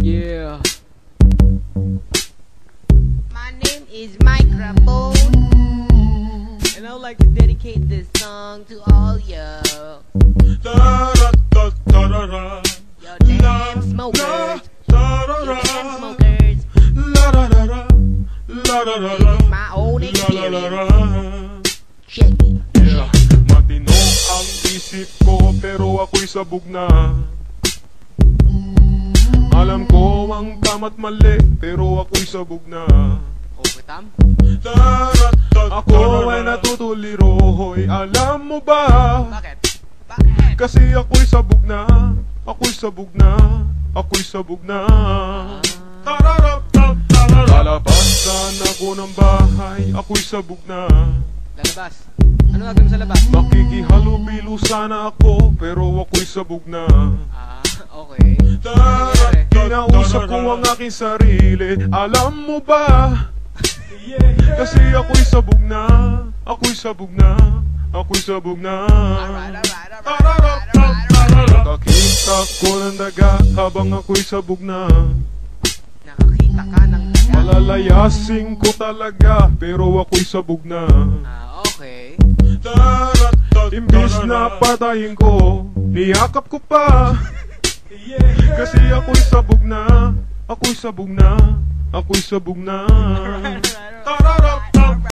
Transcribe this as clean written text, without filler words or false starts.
Yeah. My name is Microphone, and I would like to dedicate this song to all you. Yo, damn smokers. You damn smokers. This is my own experience. Check it. Yeah, matino ang isip ko pero ako'y sabog na. Alam ko ang tama't mali pero ako'y sabog na. Okay, Tam? Ako ay natutuliro, hoy, alam mo ba? Bakit? Bakit? Kasi ako'y sabog na, ako'y sabog na, ako'y sabog na. Lalabasan ako ng bahay, ako'y sabog na. Lalabas. Ano gagawin mo sa labas? Makikihalubilo sana ako, pero ako'y sabog na. Ah, okay. Nangyayari? Kinausap ko ang aking sarili, alam mo ba? Kasi ako'y sabog na, ako'y sabog na, ako'y sabog na. Alright. Nakakita ko ng daga habang ako'y sabog na. Nakakita ka ng daga. Malalayasin ko talaga, pero ako'y sabog na. Ah, okay. Imbis na patayin ko, niyakap ko pa. Kasi ako'y sabog na, ako'y sabog na, ako'y sabog na.